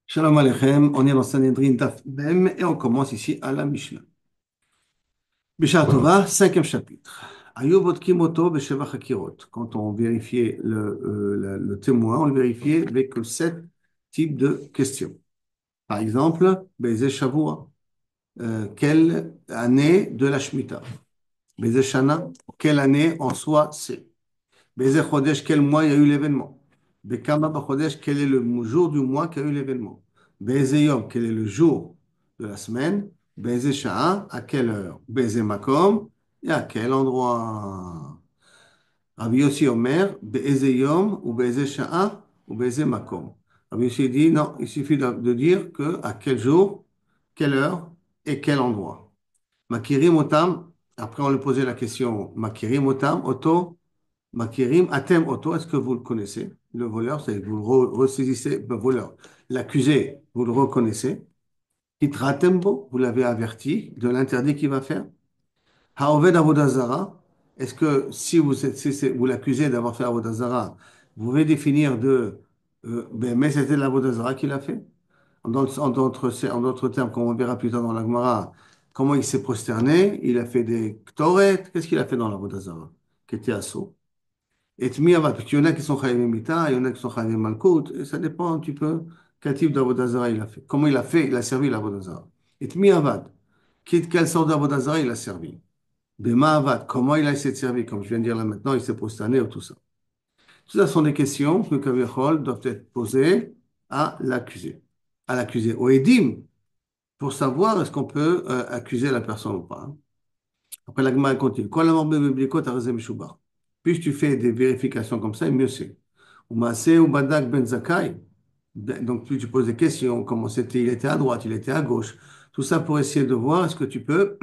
Shalom Aleichem, on est dans Sanhedrin Daf Mem et on commence ici à la Mishnah. Bishar Tova, cinquième chapitre. Ayu bodkim oto b'sheva chakirot. Quand on vérifiait le témoin, on le vérifiait avec sept types de questions. Par exemple, Bezeh Shavua, quelle année de la Shemitah? Bezeh Shana, quelle année en soi c'est? Bezeh Chodesh, quel mois il y a eu l'événement? Bekama Bachodesh, quel est le jour du mois qui a eu l'événement? Bezeh Yom, quel est le jour de la semaine? Bezeh Sha'a, à quelle heure? Bezeh Makom, et à quel endroit? Rabbi Yossi Omer, Bezeh Yom, ou Bezeh Sha'a, ou Bezeh Makom. Rabbi Yossi dit, non, il suffit de dire que à quel jour, quelle heure et quel endroit. Makirim Otam, après on lui posait la question, Makirim Otam, Oto, Makirim, Atem Oto, est-ce que vous le connaissez? Le voleur, c'est vous le ressaisissez, le voleur. L'accusé, vous le reconnaissez. Hitratembo, vous l'avez averti de l'interdit qu'il va faire. Haoved Avodazara, est-ce que si vous l'accusez d'avoir fait Avodazara, vous pouvez définir mais c'était l'Avodazara qu'il a fait? En d'autres termes, comme on verra plus tard dans la Gemara, comment il s'est prosterné? Il a fait des ktoret. Qu'est-ce qu'il a fait dans l'Avodazara? Qui était assaut. Et Tmiavad, parce qu'il y en a qui sont Chayim Mita, il y en a qui sont Chayim Malkout, et ça dépend un petit peu quel type d'Avodazara il a fait. Comment il a fait, il a servi l'Avodazara. Et Tmiavad, quelle sorte d'Avodazara il a servi. Bema'avad, comment il a essayé de servir, comme je viens de dire là maintenant, il s'est prosterné ou tout ça. Tout ça sont des questions que Kavechol doivent être posées à l'accusé. À l'accusé, au Edim, pour savoir est-ce qu'on peut accuser la personne ou pas, hein. Après, la Gemara continue. Quand la mort biblico, t'as raison, Meshoubar. Plus tu fais des vérifications comme ça, mieux c'est. Ou Maaseh ou Badak ben Zakai. Donc, plus tu poses des questions, comment c'était, il était à droite, il était à gauche. Tout ça pour essayer de voir est-ce que tu peux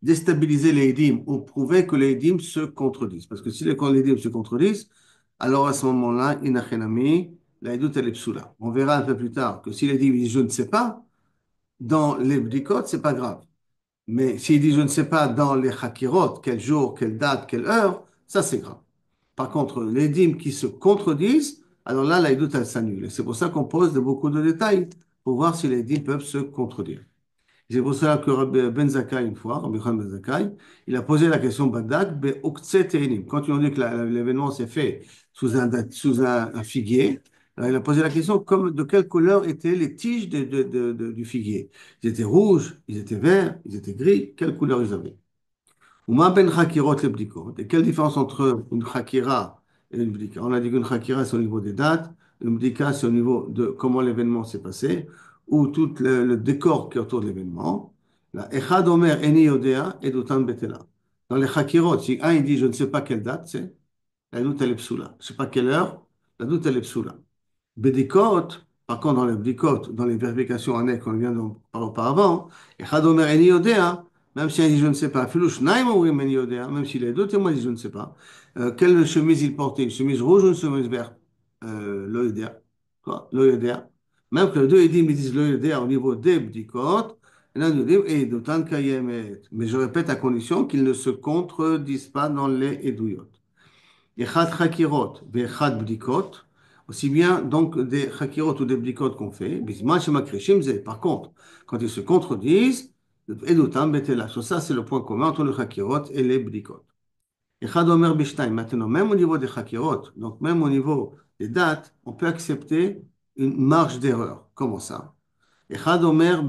déstabiliser les Edim ou prouver que les Edim se contredisent. Parce que si les Edim se contredisent, alors à ce moment-là, Inachenami, la Edut elle est psoula. On verra un peu plus tard que si les Edim disent je ne sais pas, dans les Bdikot, c'est pas grave. Mais s'il dit je ne sais pas dans les Hakirot, quel jour, quelle date, quelle heure, ça c'est grave. Par contre, les dîmes qui se contredisent, alors là, la Edut elle s'annule. Et c'est pour ça qu'on pose beaucoup de détails pour voir si les dîmes peuvent se contredire. C'est pour ça que Rabbi Ben Zakkai, une fois, Rabbi Khan Ben Zakkai, il a posé la question Badak, Be'oktsé Tehinim. Quand ils ont dit que l'événement s'est fait sous un figuier, alors il a posé la question de quelle couleur étaient les tiges du figuier. Ils étaient rouges, ils étaient verts, ils étaient gris, quelle couleur ils avaient? Uma ben chakirot le bdikot. Et quelle différence entre une chakira et une bdika? On a dit qu'une chakira, c'est au niveau des dates, une bdika, c'est au niveau de comment l'événement s'est passé, ou tout le décor qui est autour de l'événement. La echad omer eni yodea edutan betela. Dans les chakirot, si un il dit je ne sais pas quelle date c'est, la doute elle est psoula. Je ne sais pas quelle heure, la doute elle est psoula. Bedikot, par contre, dans les bdikot, dans les vérifications annexes qu'on vient d'en parler auparavant, echad omer eni yodea, même si un dit je ne sais pas, Filouche naïm ou eni yodea, même si les deux témoins disent je ne sais pas, quelle chemise il portait, une chemise rouge ou une chemise verte, lo yodea, quoi, lo yodea. Même que les deux ils disent lo yodea au niveau des bdikot, et là nous disons, et d'autant kayemet. Mais je répète à condition qu'ils ne se contredisent pas dans les eduyot. Echad chakirot, ve'echad bdikot, aussi bien donc des chakirot ou des bdikot qu'on fait, bisman shemakrishim ze. Par contre, quand ils se contredisent, edotam betela. Sur ça, c'est le point commun entre le chakirot et les bdikot. Echad omer bishtaim. Maintenant, même au niveau des chakirot, donc même au niveau des dates, on peut accepter une marge d'erreur. Comment ça? אחד אומר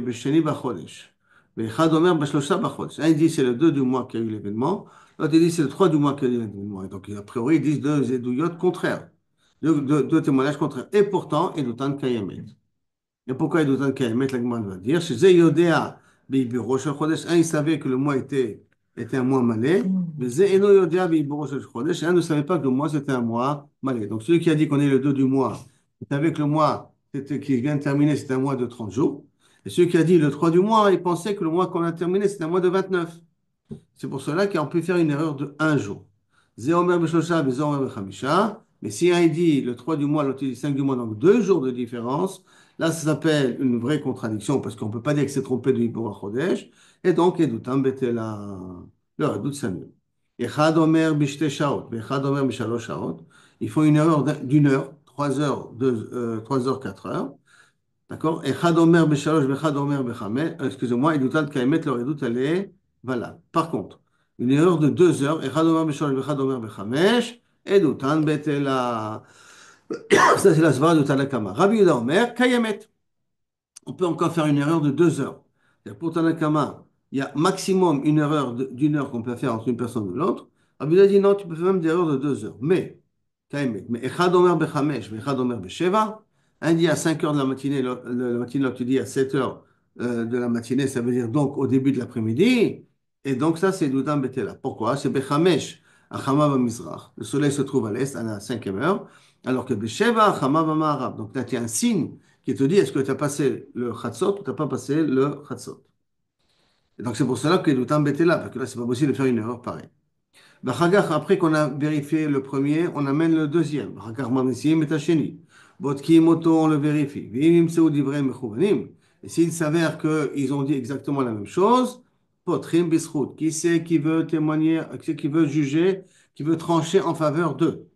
בשני בחודש, ואחד אומר בשלושה בחודש. Un dit c'est le 2 du mois qu'il y a eu l'événement, l'autre il dit c'est le 3 du mois qu'il y a eu l'événement. Et donc, a priori, ils disent deux édouillottes contraires, deux témoignages contraires. Et pourtant, Edoutan Kayemet. Et pourquoi Edoutan Kayemet, la Gemara va dire, chez Yodea, Beibiro Shel Chodesh, un il savait que le mois était un mois malais, mais Zé Eno Yodea, Beibiro Shel Chodesh, un ne savait pas que le mois c'était un mois malais. Donc, celui qui a dit qu'on est le 2 du mois, il savait que le mois qui vient de terminer, c'était un mois de 30 jours. Et celui qui a dit le 3 du mois, il pensait que le mois qu'on a terminé, c'était un mois de 29. C'est pour cela qu'on peut faire une erreur de un jour. Zéomer b'shlosha, zéomer b'chamisha. Mais si un dit le 3 du mois, l'autre dit 5 du mois, donc 2 jours de différence, là ça s'appelle une vraie contradiction parce qu'on ne peut pas dire que c'est trompé de Hibor Chodesh. Et donc, Edoutam betela. Le Redout s'annule. Echad omer b'shte shaot, echad omer b'shalosh shaot. Il faut une erreur d'une heure, 3 heures, 3 heures, 4 heures. D'accord? Echad omer b'shalosh, v'echad omer b'chamesh. Excusez-moi, Edoutal Kaimet, leur Edout, elle est valable. Par contre, une erreur de 2 heures, Echad omer b'shalosh, v'echad omer b'chamesh, Edoutan betela. Ça, c'est la svara de Tanakama. Rabbi Yehuda Omer, Kayemet. On peut encore faire une erreur de 2 heures. Pour Tanakama, il y a maximum une erreur d'une heure qu'on peut faire entre une personne et l'autre. Rabbi Yehuda dit non, tu peux faire même des erreurs de 2 heures. Mais Echad Omer Bechamesh, Echad Omer Besheva, un dit à 5 heures de la matinée, la matinée, l'autre dit à 7 heures de la matinée, ça veut dire donc au début de l'après-midi. Et donc ça, c'est Doudan Betela. Pourquoi? C'est Bechamesh, à Chama Mizrach. Le soleil se trouve à l'est, à la 5e heure, alors que Besheva, Chama Ma'arav. Donc là, tu as un signe qui te dit est-ce que tu as passé le Chatzot ou tu n'as pas passé le Chatzot. Et donc c'est pour cela que Doudan Betela, parce que là, c'est pas possible de faire une erreur pareille. Bachagach, après qu'on a vérifié le premier, on amène le deuxième. Bachagach mamisim et hacheni. Botkim oto, on le vérifie. V'im imseu divrei mechouvanim. Et s'il s'avère qu'ils ont dit exactement la même chose, potrim bisrout. Qui c'est qui veut témoigner, qui c'est qui veut juger, qui veut trancher en faveur d'eux?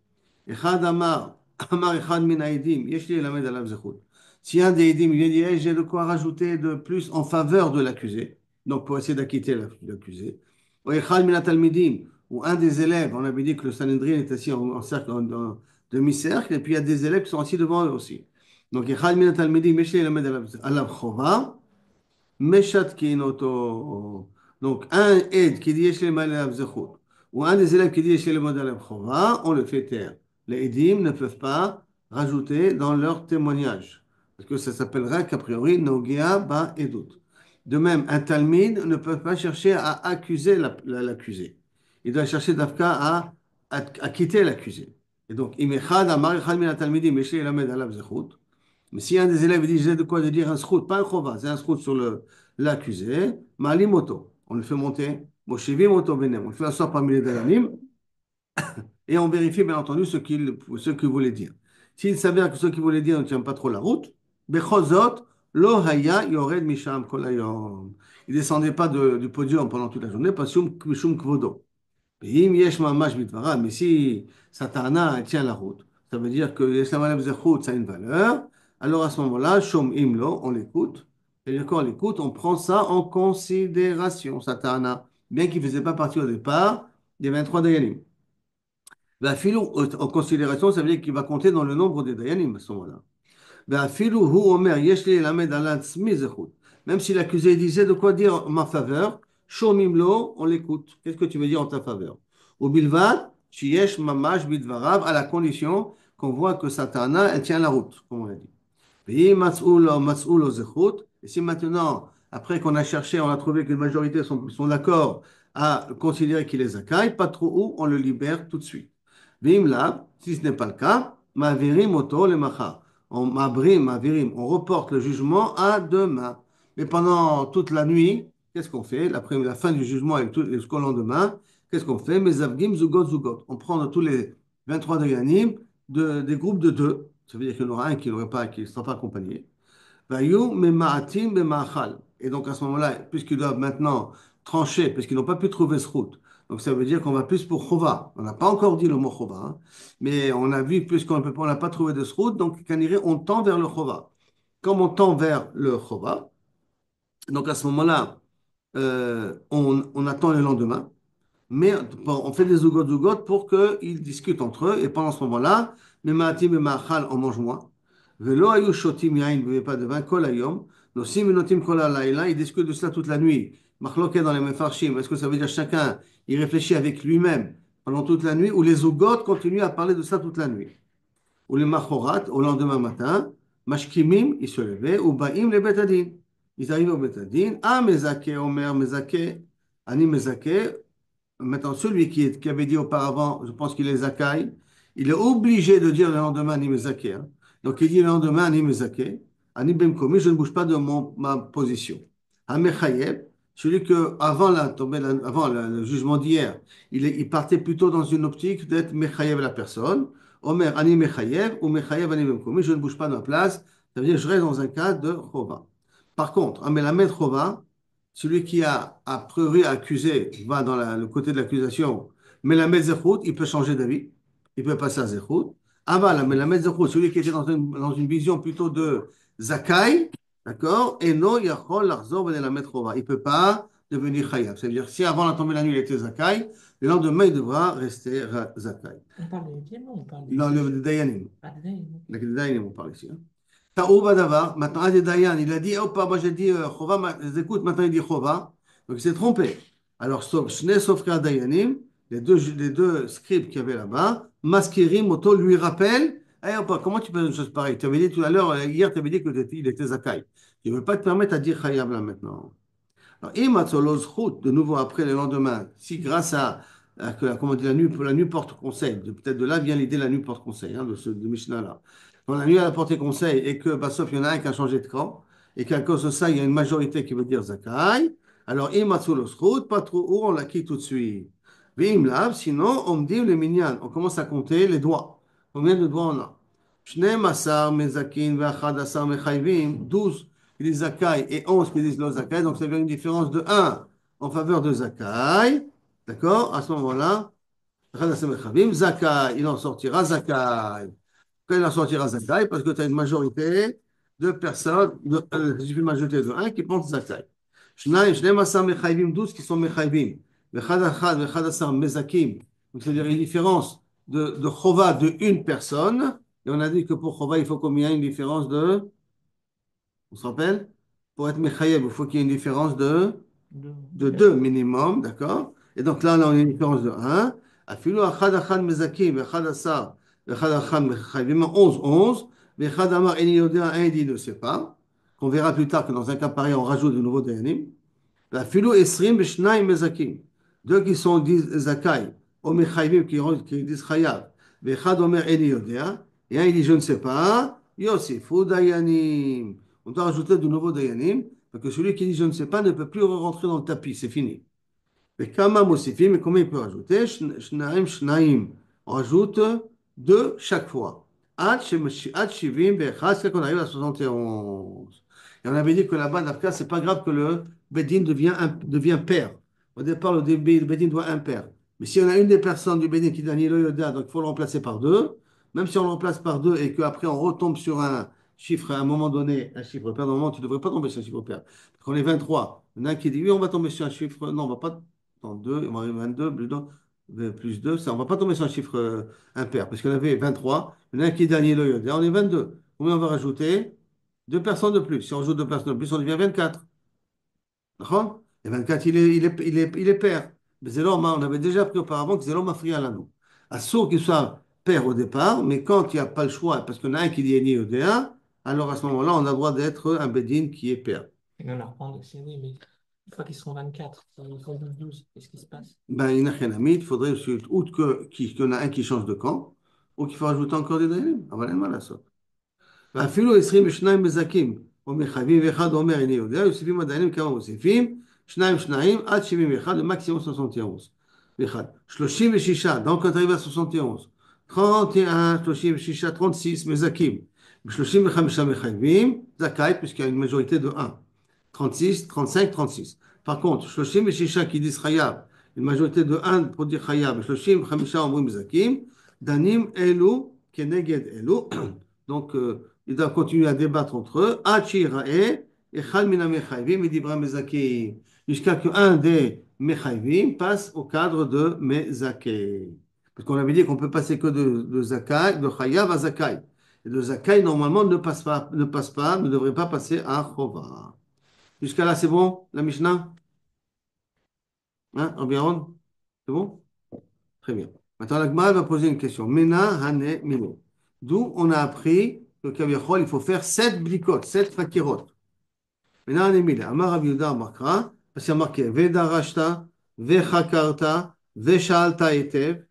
Echad amar, amar echad min haedim, yesh li elamed alav zechut. Si un des aidim, il vient dire, hey, j'ai de quoi rajouter de plus en faveur de l'accusé, donc pour essayer d'acquitter l'accusé. Ou echad min talmidim, ou un des élèves, on avait dit que le Sanhedrin est assis en cercle, en demi-cercle, et puis il y a des élèves qui sont assis devant eux aussi. Donc, echad min talmidim, yesh li elamed alav chova, Meshatkin auto. Donc, un aide qui dit Yesh le Malav Zechut, ou un des élèves qui dit Yesh le Malav Chova, on le fait taire. Les Edim ne peuvent pas rajouter dans leur témoignage, parce que ça s'appellerait qu'a priori Nogia Ba Edut. De même, un Talmid ne peut pas chercher à accuser l'accusé. Il doit chercher d'Afka à quitter l'accusé. Et donc, Imechad Amar Echad Min Talmidim, Yesh le Malav Zechut. Mais si un des élèves dit, j'ai de quoi de dire un srout, pas un chova, c'est un srout sur l'accusé, malimoto, on le fait monter, moshivimoto benem, on le fait asseoir parmi les dayanim, et on vérifie bien entendu ce qu'il voulait dire. S'il s'avère que ce qu'il voulait dire ne tient pas trop la route, bechozot, lo haya yored misham kolayom. Il ne descendait pas du podium pendant toute la journée, pas shum kvodo. Mais si Satana tient la route, ça veut dire que l'Islam al-Zechut, ça a une valeur. Alors à ce moment-là, Shom Imlo, on l'écoute. Et quand on l'écoute, on prend ça en considération, Satana, bien qu'il ne faisait pas partie au départ des 23 Dayanim. Ben, filou, en considération, ça veut dire qu'il va compter dans le nombre des Dayanim à ce moment-là. Ben, filou, hu omer, yesh li lamed ala tzmi zechut. Même si l'accusé disait de quoi dire en ma faveur, shomimlo, on l'écoute. Qu'est-ce que tu veux dire en ta faveur? Au bilvad, sheyesh mamash bidvarav, à la condition qu'on voit que Satana, elle tient la route, comme on l'a dit. Et si maintenant, après qu'on a cherché, on a trouvé que la majorité sont d'accord à considérer qu'il est Zakai, pas trop haut, on le libère tout de suite. Vim là, si ce n'est pas le cas, Mavirim oto le macha. On reporte le jugement à demain. Mais pendant toute la nuit, qu'est-ce qu'on fait? La fin du jugement et jusqu'au lendemain, qu'est-ce qu'on fait? Mezavgim zugot zugot. On prend tous les 23 de Yanim des groupes de deux. Ça veut dire qu'il y en aura un qui ne sera pas accompagné. Vayou mema'atim bema'achal. Et donc à ce moment-là, puisqu'ils doivent maintenant trancher, parce qu'ils n'ont pas pu trouver ce route, donc ça veut dire qu'on va plus pour Chova. On n'a pas encore dit le mot Chova, hein, mais on a vu, puisqu'on n'a pas trouvé de ce route, donc Kaniré, on tend vers le Chova. Comme on tend vers le Chova, donc à ce moment-là, on attend le lendemain. Mais on fait des zougot pour qu'ils discutent entre eux. Et pendant ce moment-là, Memaatim et Maachal en mangent moins. Velo ayu shotim yain, ne buvez pas de vin, kol hayom. Nosim menotim kol halayla, ils discutent de cela toute la nuit. Machloket dans les mefarshim, est-ce que ça veut dire chacun, il réfléchit avec lui-même pendant toute la nuit, ou les zougot continuent à parler de ça toute la nuit? Ou les machorat, au lendemain matin, mashkimim, ils se levaient, ou baim les betadin. Ils arrivent au betadin, ah, mezake, omer, mezake, ani mezake. Maintenant, celui qui avait dit auparavant, je pense qu'il est Zakai, il est obligé de dire le lendemain Ani Mezake, hein. Donc il dit le lendemain Ani Mezake, Ani Bemkomi, je ne bouge pas de ma position. Hamechayev, celui que avant le jugement d'hier, il partait plutôt dans une optique d'être Mechayev la personne. Omer Ani Mechayev ou Mechayev Ani Bemkomi, je ne bouge pas de ma place, ça veut dire je reste dans un cas de Chova. Par contre, Amelamed Chova, celui qui a priori accusé le côté de l'accusation, mais la met zéchout, il peut changer d'avis, il peut passer à zéchout. Aval, Melamed Zechut, celui qui était dans une vision plutôt de Zakai, d'accord? Et non, Yachol, Larzor, Benelamed Chova. Il ne peut pas devenir Chayav. C'est-à-dire, si avant la tombée de la nuit, il était Zakai, le lendemain, il devra rester Zakai. On parle des diamants, on parle Dans le Dayanim. Ah, des diamants, ok. Les Dayanim, on parle ici. Hein. Taouba Davar, maintenant, un des Dayan, il a dit, oh, pas, moi j'ai dit Chova, écoute, maintenant il dit Chova. Donc il s'est trompé. Alors, sauf qu'un Dayanim, les deux scribes qu'il y avait là-bas, Maskirim, Moto lui rappelle, hey, oh, comment tu peux faire une chose pareille? Tu avais dit tout à l'heure, hier, tu avais dit qu'il était Zakai. Il ne veut pas te permettre à dire Chayab là maintenant. Alors, de nouveau après le lendemain, si grâce comment dire, la nuit porte conseil, peut-être de là vient l'idée de la nuit porte conseil, hein, de Mishnah-là. Quand la nuit elle a porté conseil et que, bah, sauf il y en a un qui a changé de camp, et qu'à cause de ça, il y a une majorité qui veut dire Zakai, alors Imatsolosrout, pas trop haut, on la quitte tout de suite. Vim sinon, on me dit le minyan, on commence à compter les doigts. Combien de doigts on a? Shne Masar, Mezakin, Vachad Asar, Mechayvim, 12 qui disent Zakai et 11 qui disent lo Zakai. Donc, ça veut dire une différence de un en faveur de Zakai. D'accord? À ce moment-là, Zakai, il en sortira Zakai. Quand il en sortira Zakai, parce que tu as une majorité de personnes, une majorité de un qui pense Zakai. Shneim Asar Mechayvim, 12 qui sont Mechayvim. Vechad Asar Mezakim. Donc, c'est-à-dire une différence de Chova de une personne. Et on a dit que pour Chova, il faut combien? Une différence de on se rappelle? Pour être Mechayev, il faut qu'il y ait une différence de 2 minimum, d'accord? Et donc là, on a une différence de 1. Afilo achad achad mezakim, echad asar, echad achad mechayvim, 11, 11. Echad amar eni yodea, un dit ne sait pas. Qu'on verra plus tard que dans un cas pareil, on rajoute de nouveaux dayanim. Afilo esrim b'shnaim mezakim. Deux qui sont disent zakai, ou mechayvim qui disent chayav. Echad omer eni yodea, et un il dit je ne sais pas. Yosifu dayanim. On doit rajouter de nouveaux dayanim, parce que celui qui dit je ne sais pas ne peut plus rentrer dans le tapis, c'est fini. Et kama mosifim, mais combien il peut rajouter? Shnaim, shnaim. On rajoute deux chaque fois. Ad shivim ve'echad, c'est qu'on arrive à 71. Et on avait dit que là-bas, dans le cas, c'est pas grave que le Bedin devient père. Au départ, le Bedin doit un père. Mais si on a une des personnes du Bedin qui dit Lo Yoda, donc il faut le remplacer par deux. Même si on le remplace par deux et qu'après on retombe sur un chiffre à un moment donné, un chiffre pair, normalement tu ne devrais pas tomber sur un chiffre pair. Quand on est 23, il y en a un qui dit oui, on va tomber sur un chiffre. Non, on ne va pas dans 2, on va arriver à 22, plus 2, ça, on ne va pas tomber sur un chiffre impair, parce qu'on avait 23, il y en a un qui est Daniel Yoda, on est 22. Combien on va rajouter? Deux personnes de plus. Si on rajoute deux personnes de plus, on devient 24. D'accord? Et 24, il est pair. Mais c'est l'homme, on avait déjà appris auparavant que c'est l'homme africain là, nous. Assourd qu'il soit père au départ, mais quand il n'y a pas le choix, parce qu'il y en a un qui dit Eni Yoda, alors à ce moment-là, on a le droit d'être un Bedin qui est père. Et on leur prend aussi, oui, mais une fois qu'ils sont 24, ils sont 12, qu'est-ce qui se passe? Ben, il n'y a rien à mettre. Il faudrait ou qu'il y en a un qui change de camp, ou qu'il faut rajouter encore des dayanim. אבל אין מה לעשות. ואפילו 22 מזכים, או מחייבים ואחד אומר איני יודע, יוסיפים הדיינים כמה מוסיפים, שניים שניים עד 71, ומקסימום 71. ואחד. 36, donc quand arrive à 71. 31, 36, 36 מזכים. ב-35 מחייבים, זכאי, puisqu'il y a une majorité de 1. 36, 35, 36. Par contre, 36 qui disent Khayab, une majorité de 1 pour dire Khayab, 35 אומרים מזכים, דנים אלו כנגד אלו. Donc, ils doivent continuer à débattre entre eux. Achirae, Echal mina mechayvim, Midibra mezakim. Jusqu'à ce qu'un des mechayvim passe au cadre de mezaké. Parce qu'on avait dit qu'on peut passer que de zakai, de chayav à zakai. Et de zakai, normalement, ne devrait pas passer à chova. Jusqu'à là, c'est bon, la Mishnah? Hein, Rabbi Aaron? C'est bon? Très bien. Maintenant, la Gemara va poser une question. Mena, Hane, Milo. D'où on a appris que Kaviachol, il faut faire 7 blicotes, 7 fakirot. Mena, Hane, Milo. Amar Rabbi Yehuda Makra, parce qu'il y a marqué Vedarashta, Vechakarta, Veshalta Etev.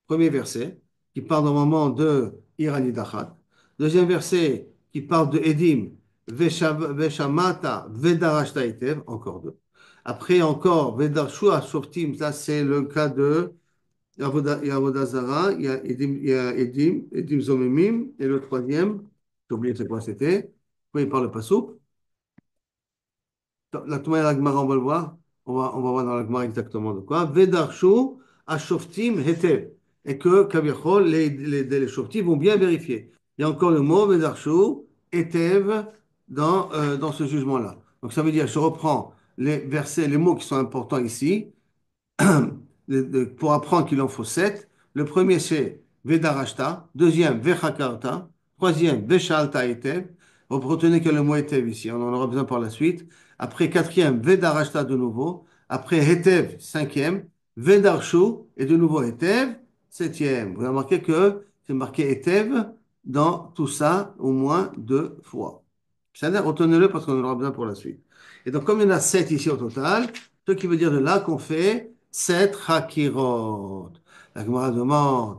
Premier verset, qui parle normalement de Irani Dachat. Deuxième verset, qui parle de Edim, Veshamata, Vedarashta Etev, encore deux. Après, encore, Vedarshua Shoftim, ça c'est le cas de il y a Avodazara, il y a Edim Zomemim, et le troisième, j'ai oublié c'est quoi c'était, quand il parle de Passouk. La Touma et la Gemara, on va le voir, on va voir dans la Gemara exactement de quoi. Vedarshu Ashoftim Hetev. et que, kaviachol, les shoftim vont bien vérifier. Il y a encore le mot Vedarshu, Etev, dans ce jugement-là. Donc ça veut dire, je reprends les versets, les mots qui sont importants ici pour apprendre qu'il en faut sept. Le premier, c'est Vedarashta. Deuxième, Vechakarta. Troisième, Veshalta Etev. Vous retenez que le mot Etev ici, on en aura besoin par la suite. Après, quatrième, Vedarashta de nouveau. Après, Etev, cinquième. Vedarshu, et de nouveau Etev, septième. Vous avez remarqué que c'est marqué Etev dans tout ça au moins deux fois. C'est-à-dire, retenez-le parce qu'on en aura besoin pour la suite. Et donc, comme il y en a sept ici au total, ce qui veut dire de là qu'on fait sept chakirot. La Gemara demande,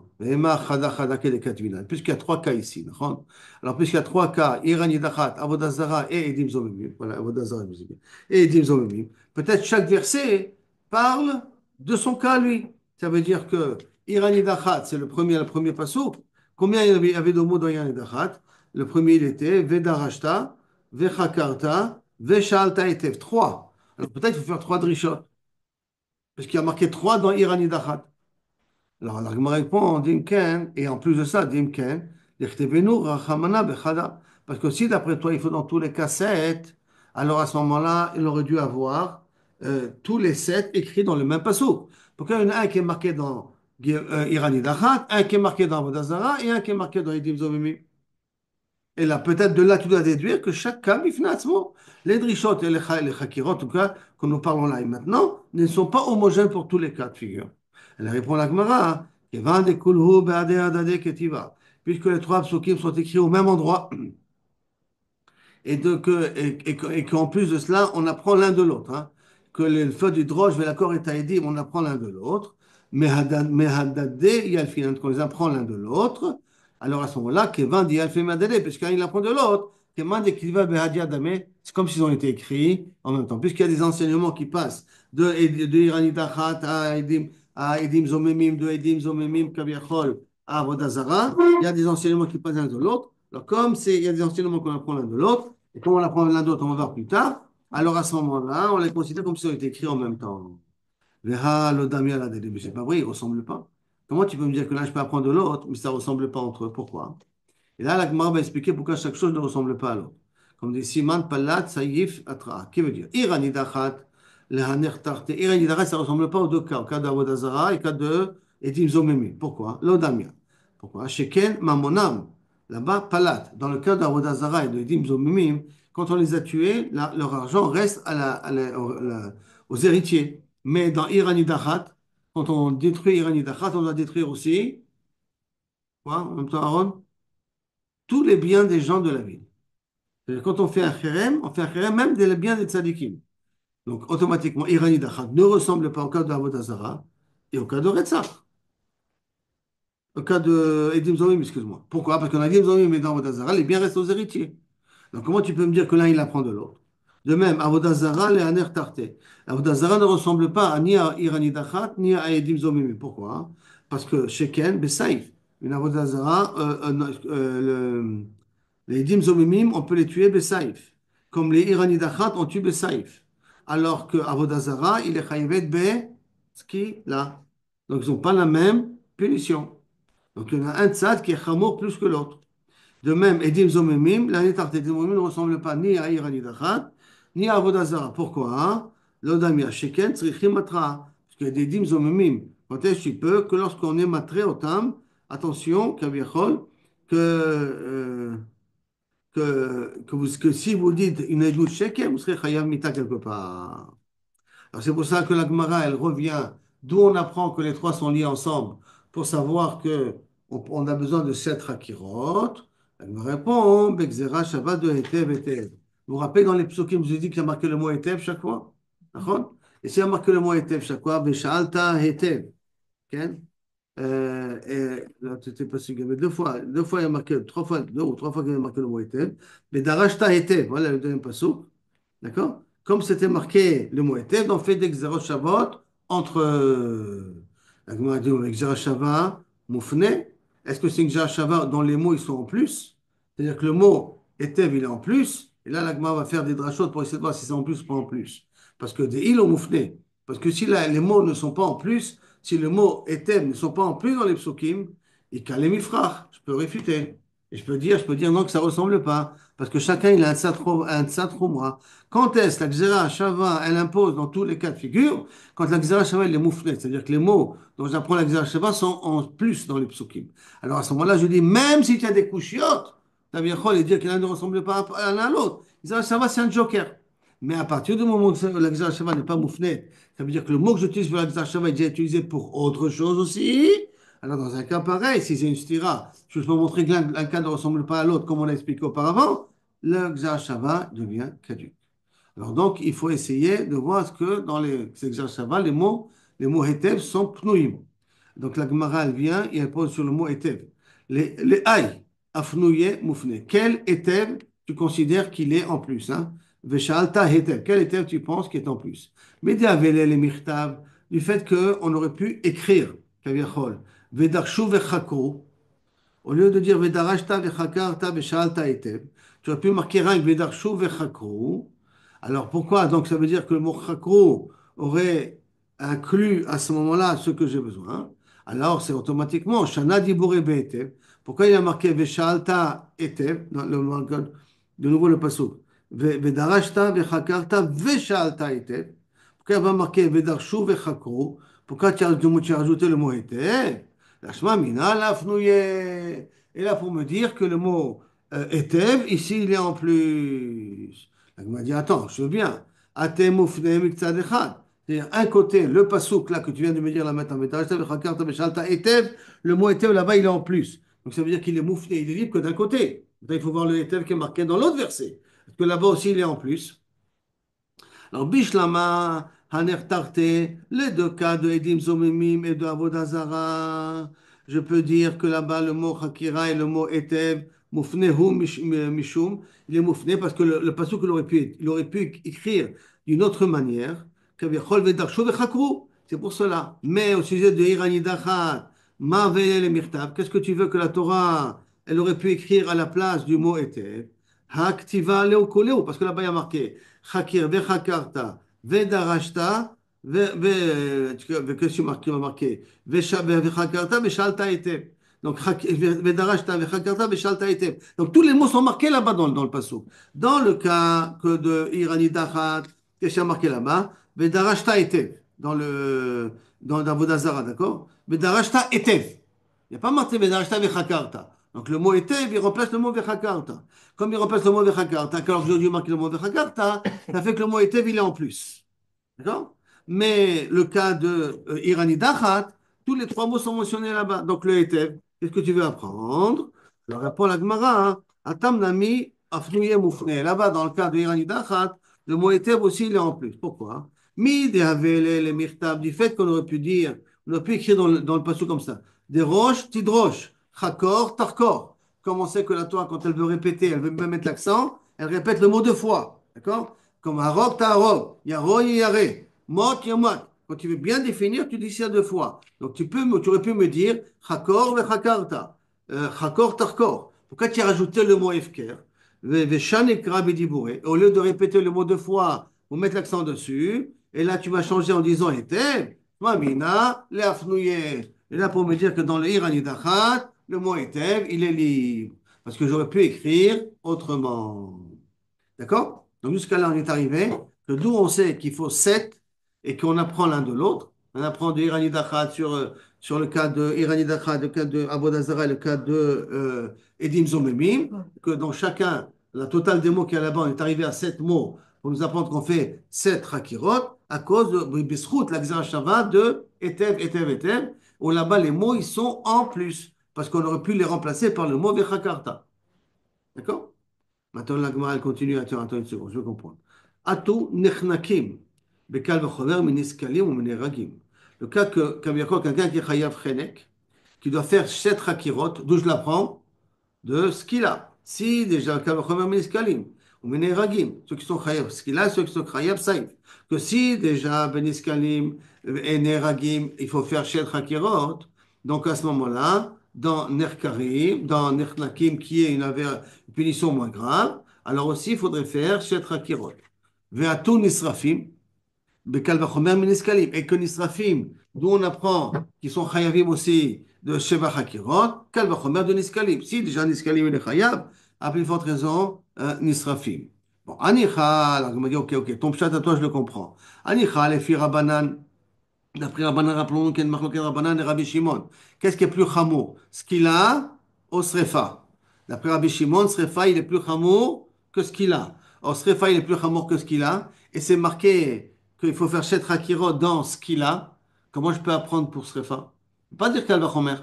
puisqu'il y a trois cas ici, d'accord. Alors, puisqu'il y a trois cas, Iran Yidachat, Avodazara et Edim Zomimim, voilà, Avodazara et Edim Zomimim, peut-être chaque verset parle de son cas, lui. Ça veut dire que Iran Yidachat, c'est le premier passouk. Combien il y avait de mots dans Iran Yidachat? Le premier, il était Vedarashta, Vechakarta, Veshalta Etev. Trois. Alors peut-être qu'il faut faire trois drishot. Parce qu'il y a marqué trois dans Irani Dachat. Alors l'argument répond, Dimken, et en plus de ça, Dimken, Yechtevenu Rachamana Bechada. Parce que si d'après toi, il faut dans tous les cas sept, alors à ce moment-là, il aurait dû avoir tous les sept écrits dans le même passage. Pourquoi il y en a un qui est marqué dans Irani Dachat, un qui est marqué dans Vodazara et un qui est marqué dans Edim Zomimi. Et là, peut-être de là, tu dois déduire que chaque cas, finalement, les drishot et les chakirot, en tout cas, que nous parlons là et maintenant, ne sont pas homogènes pour tous les cas de figure. Elle répond à la Gemara, Kevan de kulhu be'adeh adadeh ketiva. Puisque les trois psukim sont écrits au même endroit, et qu'en plus de cela, on apprend l'un de l'autre. Hein. Que le feu du droge, l'accord est aïdim, on apprend l'un de l'autre. Mais hadadé, il y a le fin, qu'on les apprend l'un de l'autre. Alors à ce moment-là, Kevan dit alfé madadé, puisqu'un il apprend de l'autre. Kevan dit qu'il va behadia damé, c'est comme s'ils ont été écrits en même temps. Puisqu'il y a des enseignements qui passent de Irani Dachat à Edim Zomemim, de Edim Zomemim Kaviachol à Vodazara, il y a des enseignements qui passent l'un de l'autre. Alors, comme il y a des enseignements qu'on apprend l'un de l'autre, et comme on apprend l'un d'autre, on va voir plus tard, alors à ce moment-là, on les considère comme si on était écrits en même temps. Verra le damia la délai. Mais c'est pas vrai, ils ne ressemblent pas. Comment tu peux me dire que là, je peux apprendre de l'autre, mais ça ne ressemble pas entre eux? Pourquoi? Et là, la Gemara va expliquer pourquoi chaque chose ne ressemble pas à l'autre. Comme dit Siman, Palat, Saïf, Atra. Qui veut dire Irani Dachat, Lehaner Tarte. Irani Dachat, ça ne ressemble pas aux deux cas, au cas d'Avodazara et au cas de Edim Zomemi. Pourquoi? L'Odamia. Pourquoi? Sheken, Mamonam. Là-bas, Palat. Dans le cas d'Avodazara et de Edim Zomemi, quand on les a tués, leur argent reste aux héritiers. Mais dans Irani Dachat, quand on détruit Irani Dachat, on doit détruire aussi, quoi, en même temps, Aaron? Tous les biens des gens de la ville. C'est-à-dire, quand on fait un kherem même des biens des tzadikim. Donc, automatiquement, Irani Dachat ne ressemble pas au cas de Avodah et au cas de Retzach. Au cas de Edim Zomim, excuse-moi. Pourquoi? Parce qu'on a Edim Zomim et dans Avodah Zarah, les biens restent aux héritiers. Donc, comment tu peux me dire que l'un, il apprend de l'autre? De même, Avodah Zarah, les Aner Tarté. Avodah Zarah ne ressemble pas ni à Irani Dachat, ni à Edim Zomim. Pourquoi? Parce que Sheken, Besaïf. Une Avodah Zarah, les Edim Zomimim, on peut les tuer Besaïf. Comme les Irani Dachat, on tue Besaïf. Alors que Avodah Zarah, il est Chayivet Be, ski, là. Donc, ils n'ont pas la même punition. Donc, il y en a un tzad qui est chamour plus que l'autre. De même, Edim Zomemim, la Nétarte Edim Zomemim ne ressemble pas ni à Irani Dachat, ni à Avodah Zarah. Pourquoi? L'Odamia Sheken, Tzrichim Matra. Parce qu'il y a des Edim Zomemim. Quand est-ce que tu peux que lorsqu'on est matré au tam, attention, Kaviachol, que si vous dites une égout Sheker, vous serez Chayav Mita quelque part. Alors c'est pour ça que la Gemara, elle revient, d'où on apprend que les trois sont liés ensemble, pour savoir que on a besoin de sept Hakirot. Elle me répond, Bekzera Shabbat de Etev Etev. Vous vous rappelez dans les psukim, je vous ai dit qu'il y a marqué le mot Etev chaque fois? D'accord? Et s'il y a marqué le mot Etev chaque fois, Beshalta Etev. Ok. Et là, c'était pas sûr, il y avait deux fois il y a marqué, trois fois, deux ou trois fois qu'il y a marqué le mot Etev. Mais Darashta Etev, voilà le deuxième passage. D'accord? Comme c'était marqué le mot Etev, on fait des Xerot Shavot entre la Gemara dit avec Xerot Shava, Moufne. Est-ce que c'est une Xerot Shava dont les mots ils sont en plus? C'est-à-dire que le mot Etev il est en plus. Et là, la Gemara va faire des drachot pour essayer de voir si c'est en plus ou pas en plus. Parce que des il ou Moufne. Parce que si là, les mots ne sont pas en plus, Si le mot etem ne sont pas en plus dans les psukim, et kalemifrach, je peux réfuter. Et je peux dire non, que ça ne ressemble pas. Parce que chacun, il a un tzad moi. Quand est-ce la Xéra Shava, elle impose dans tous les cas de figure, quand la Xéra Shava, elle est moufnée, c'est-à-dire que les mots dont j'apprends la Xéra Shava sont en plus dans les psukim. Alors à ce moment-là, je dis, même si tu as des couchiottes, tu bien et dire que l'un ne ressemble pas à l'un à l'autre. Xéra Shava, c'est un joker. Mais à partir du moment où la Xéra Shava n'est pas moufnée, ça veut dire que le mot que j'utilise pour la Xéra Shava est déjà utilisé pour autre chose aussi. Alors, dans un cas pareil, si c'est une stira, je peux montrer que l'un cas ne ressemble pas à l'autre, comme on l'a expliqué auparavant, le Xashava devient caduc. Alors, donc, il faut essayer de voir ce que dans les Xashava, les mots Hetev sont pnouim. Donc, la Gemara, elle vient et elle pose sur le mot Hetev. Les Aï, Afnouye, Moufne. Quel Hetev tu considères qu'il est en plus, hein? Veshalta Hetev. Quel Hetev tu penses qu'il est en plus? Médiavele les Mirtav, du fait qu'on aurait pu écrire, Kaviachol. Vedarshu vechako, au lieu de dire Vedarashta vechakarta veshalta etev, tu aurais pu marquer rien que Vedarshu vechako. Alors pourquoi? Donc ça veut dire que le mot chako aurait inclus à ce moment-là ce que j'ai besoin. Alors c'est automatiquement Shana dibure be'etev. Pourquoi il a marqué veshalta etev dans de nouveau le pasuk. Vedarashta vechakarta veshalta etev. Pourquoi il va marquer Vedarshu vechako? Pourquoi tu as rajouté le mot était? Lashma mina lafnouye. Et là, pour me dire que le mot etev, ici, il est en plus. Donc, il m'a dit, attends, je veux bien. Atem ufne miktzad echad. C'est-à-dire, un côté, le pasouk, là, que tu viens de me dire, là, maintenant, etev, le mot etev, là-bas, il est en plus. Donc, ça veut dire qu'il est moufné, il est libre que d'un côté. Donc, il faut voir le etev qui est marqué dans l'autre verset. Parce que là-bas aussi, il est en plus. Alors, Bishlama, Hanertarte, les deux cas de Edim Zomemim et de Avodazara, je peux dire que là-bas, le mot Hakira et le mot Etev, Mufnehu Mishum, il est Mufne parce que le passage il aurait pu écrire d'une autre manière, Kavichol Vedarshu Vechakru, c'est pour cela. Mais au sujet de Irani Dachat, Mavele le Mirtav, qu'est-ce que tu veux que la Torah, elle aurait pu écrire à la place du mot Etev? Haktiva Leokoleo, parce que là-bas, il y a marqué. Hakir, Vechakarta, Vedarashta, qu'est-ce qui m'a marqué? Vechakarta, Veshalta Etev. Donc, Vedarashta, Vechakarta, Veshalta Etev. Donc, tous les mots sont marqués là-bas dans le passage. Dans le cas que de Irani Dachat, qu'est-ce qui a marqué là-bas? Vedarashta Etev. Dans Vodazara, d'accord? Vedarashta Etev. Il n'y a pas marqué Vedarashta, Vechakarta. Donc, le mot Etev, il remplace le mot Vechakarta. Comme il remplace le mot Vechakarta, alors que j'ai dû marquer le mot Vechakarta, ça fait que le mot Etev, il est en plus. D'accord? Mais le cas de Irani Dachat, tous les trois mots sont mentionnés là-bas. Donc le Etev, qu'est-ce que tu veux apprendre? Je réponds à la Gemara, hein. Atam Nami, Afnouye Moufne. Là-bas, dans le cas de Irani Dachat, le mot Etev aussi, il est en plus. Pourquoi? Mi dehavele le mirtab, du fait qu'on aurait pu dire, on aurait pu écrire dans le passage comme ça. Des roches, tidroches, chakor, tarkor. Comme on sait que la Torah, quand elle veut répéter, elle veut même mettre l'accent, elle répète le mot deux fois. D'accord? Comme Harok, Taharok, Yaro, Yare, Mot, Yamot. Quand tu veux bien définir, tu dis ça deux fois. Donc tu aurais pu me dire Chakor, Vechakarta, Chakor, Tarkor. Pourquoi tu as rajouté le mot Efker? Veshanekra, Bedibouré. Au lieu de répéter le mot deux fois, vous mettre l'accent dessus. Et là, tu vas changer en disant Etev, Mamina, Leafnouye. Et là, pour me dire que dans le Irani Dachat, le mot Etev, il est libre. Parce que j'aurais pu écrire autrement. D'accord? Donc jusqu'à là, on est arrivé. Que d'où on sait qu'il faut 7 et qu'on apprend l'un de l'autre. On apprend de Irani Dachat sur le cas de Irani Dachat, le cas de Abodazara et le cas de Edim Zomemim. Que dans chacun, la totale des mots qu'il y a là-bas, on est arrivé à 7 mots pour nous apprendre qu'on fait 7 Hakirot à cause de Bisrout, la Shava de Etev, Etev, Etev, où là-bas les mots ils sont en plus parce qu'on aurait pu les remplacer par le mot Vechakarta. D'accord? Maintenant, la Gemara, elle continue. Attends une seconde, je veux comprendre. Atou nechnakim, bekal v'chover miniskalim ou mineragim. Le cas que, comme il y a quelqu'un qui est chayav chenek, qui doit faire 7 hakirot, d'où je l'apprends? De ce qu'il a. Si déjà, kal v'chover miniskalim ou mineragim, ceux qui sont chayav skila, ceux qui sont chayav saïf. Que si déjà, beniskalim et neragim, il faut faire 7 hakirot, donc à ce moment-là, dans Nerkarim, dans Nechnakim, qui est une punition moins grave, alors aussi il faudrait faire Shet Hakirot. Ve'atun Nisrafim, Bekal vachomer miniskalim. Et que nisrafim, d'où on apprend qu'ils sont chayavim aussi de Sheva Hakirot, kal vachomer de niskalim. Si déjà niskalim il est chayav, à plus forte raison, nisrafim. Bon, anicha, alors je me dis, ok, ton pshat à toi, je le comprends. Anicha, les filles Rabbanan, d'après Rabbanan, rappelons qu'il y a une marloquette Rabbanan et Rabbi Shimon. Qu'est-ce qui est plus chamour? Skila ou srefa? D'après Rabbi Shimon, srefa, il est plus chamour que skila. Or, srefa, il est plus chamour que skila. Et c'est marqué qu'il faut faire shet hakirot dans skila. Comment je peux apprendre pour srefa? Je ne peux pas dire kalva chomer.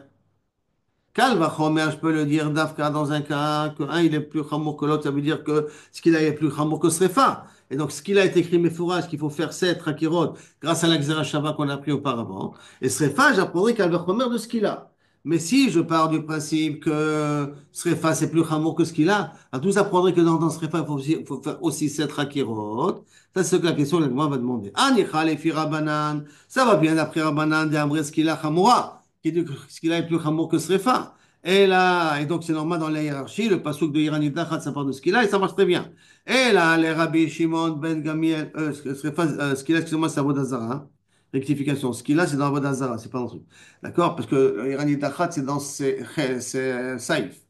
Kal vachomer, je peux le dire d'Afka dans un cas que un il est plus chamour que l'autre, ça veut dire que ce qu'il a est plus chamour que Srefa. Et donc ce qu'il a été écrit Mefourage, qu'il faut faire 7 Rakirot grâce à la Shava qu'on a appris auparavant. Et Srefa, j'apprendrai Kal vachomer de ce qu'il a. Mais si je pars du principe que Srefa c'est plus chamour que ce qu'il a, à tous apprendrez que dans Srefa il faut faire aussi 7 Rakirot. Ça c'est ce que la question que moi va demander. Anicha les fi Rabbanan, ça va bien d'après Rabbanan, d'Ambre ce qu'il a chamoura qui dit que ce qu'il a est plus chamour que Srefa. Et là, et donc c'est normal dans la hiérarchie, le passouk de Iranit Dachat, ça part de ce qu'il a et ça marche très bien. Et là, les Rabbi Shimon ben Gamiel, Srefa, ce qu'il a, excusez-moi, c'est Avodazara. Hein. Rectification. Ce qu'il a, c'est dans Avodazara, c'est pas dans le truc. D'accord? Parce que Iranit Dachat, c'est dans Saïf.